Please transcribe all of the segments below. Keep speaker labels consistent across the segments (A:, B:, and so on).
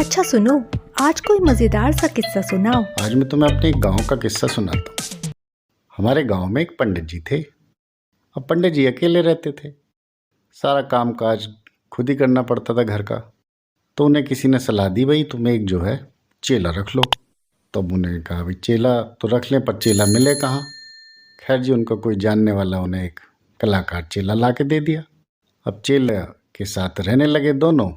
A: अच्छा सुनो, आज कोई मजेदार सा किस्सा सुनाओ।
B: आज मैं तुम्हें अपने एक गांव का किस्सा सुनाता हूँ। हमारे गांव में एक पंडित जी थे। अब पंडित जी अकेले रहते थे, सारा काम काज खुद ही करना पड़ता था घर का। तो उन्हें किसी ने सलाह दी, भाई तुम एक जो है चेला रख लो। तब उन्हें कहा भाई चेला तो रख लें, पर चेला मिले कहाँ। खैर जी, उनका कोई जानने वाला उन्हें एक कलाकार चेला ला के दे दिया। अब चेला के साथ रहने लगे दोनों।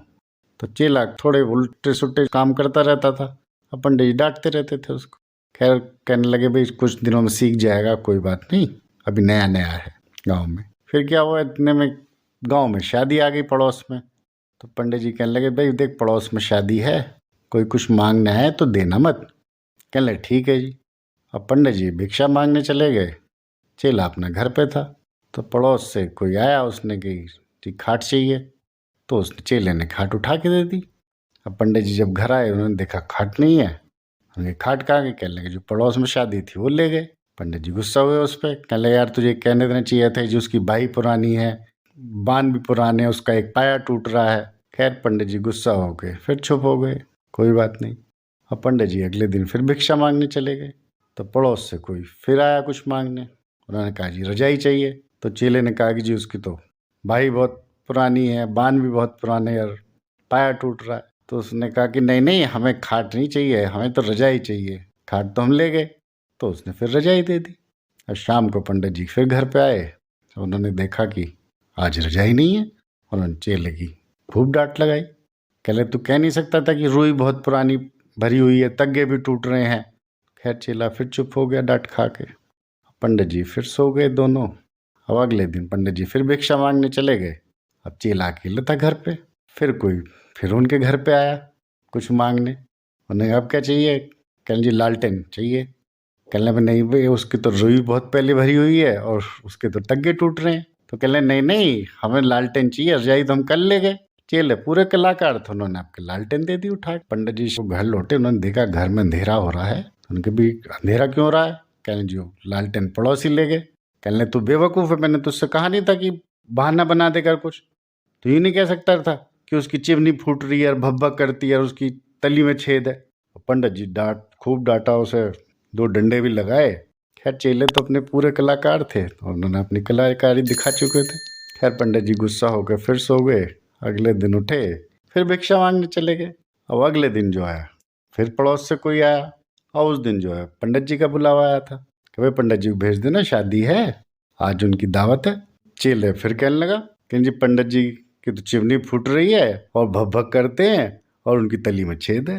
B: तो चेला थोड़े उल्टे सुल्टे काम करता रहता था, अब पंडित जी डांटते रहते थे उसको। खैर कहने लगे भाई कुछ दिनों में सीख जाएगा, कोई बात नहीं, अभी नया नया है गांव में। फिर क्या हुआ, इतने में गांव में शादी आ गई पड़ोस में। तो पंडित जी कहने लगे भाई देख, पड़ोस में शादी है, कोई कुछ मांगना है तो देना मत। कहने लगे ठीक है जी। अब पंडित जी भिक्षा मांगने चले गए, चेला अपना घर पे था। तो पड़ोस से कोई आया, उसने कही जी खाट चाहिए। तो उस चेले ने खाट उठा के दे दी। अब पंडित जी जब घर आए, उन्होंने देखा खाट नहीं है। उन्हें खाट कहाँ गई, कहने लगे जो पड़ोस में शादी थी वो ले गए। पंडित जी गुस्सा हुए उस पर, कहने लगे यार तुझे कहने देना चाहिए था जो उसकी बाही पुरानी है, बान भी पुराने, उसका एक पाया टूट रहा है। खैर पंडित जी गुस्सा हो गए, फिर चुप हो गए, कोई बात नहीं। अब पंडित जी अगले दिन फिर भिक्षा मांगने चले गए। तो पड़ोस से कोई फिर आया कुछ मांगने, उन्होंने कहा जी रजाई चाहिए। तो चेले ने कहा कि जी उसकी तो बाही बहुत पुरानी है, बान भी बहुत पुराने और पाया टूट रहा है। तो उसने कहा कि नहीं नहीं, हमें खाट नहीं चाहिए, हमें तो रजाई चाहिए। खाट तो हम ले गए। तो उसने फिर रजाई दे दी। और शाम को पंडित जी फिर घर पे आए, तो उन्होंने देखा कि आज रजाई नहीं है। उन्होंने चेले की खूब डांट लगाई, कहले तू कह नहीं सकता था कि रुई बहुत पुरानी भरी हुई है, तग्गे भी टूट रहे हैं। खैर चेला फिर चुप हो गया डांट खा के। पंडित जी फिर सो गए दोनों। अब अगले दिन पंडित जी फिर भिक्षा मांगने चले गए। अब चेला अकेले था घर पे। फिर उनके घर पे आया कुछ मांगने। उन्हें अब क्या चाहिए, कहने जी लालटेन चाहिए। कहने लगे नहीं भाई, उसकी तो रुई बहुत पहले भरी हुई है और उसके तो टग्गे टूट रहे हैं। तो कहने नहीं नहीं, हमें लालटेन चाहिए, रजाई तो हम कल ले गए। चेले पूरे कलाकार थे, उन्होंने आपके लालटेन दे दी उठा के। पंडित जी घर लौटे, उन्होंने देखा घर में अंधेरा हो रहा है। उनके भी अंधेरा क्यों हो रहा है, कहने जी लालटेन पड़ोसी ले गए। कहने तू बेवकूफ़ है, मैंने तुझसे कहा नहीं था कि बहाना बना देकर कुछ, तो ये नहीं कह सकता था कि उसकी चिमनी फूट रही है और भब्बक करती है और उसकी तली में छेद है। पंडित जी खूब डांटा उसे, 2 डंडे भी लगाए। खैर चेले तो अपने पूरे कलाकार थे, तो उन्होंने अपनी कलाकारी दिखा चुके थे। खैर पंडित जी गुस्सा हो गए, फिर सो गए। अगले दिन उठे, फिर भिक्षा मांगने चले गए। अब अगले दिन जो आया, फिर पड़ोस से कोई आया, और उस दिन जो है पंडित जी का बुलावा आया था कि भाई पंडित जी को भेज देना, शादी है, आज उनकी दावत है। चेले फिर कहने लगा कि जी पंडित जी की तो चिमनी फूट रही है और भक भक करते हैं और उनकी तली में छेद है।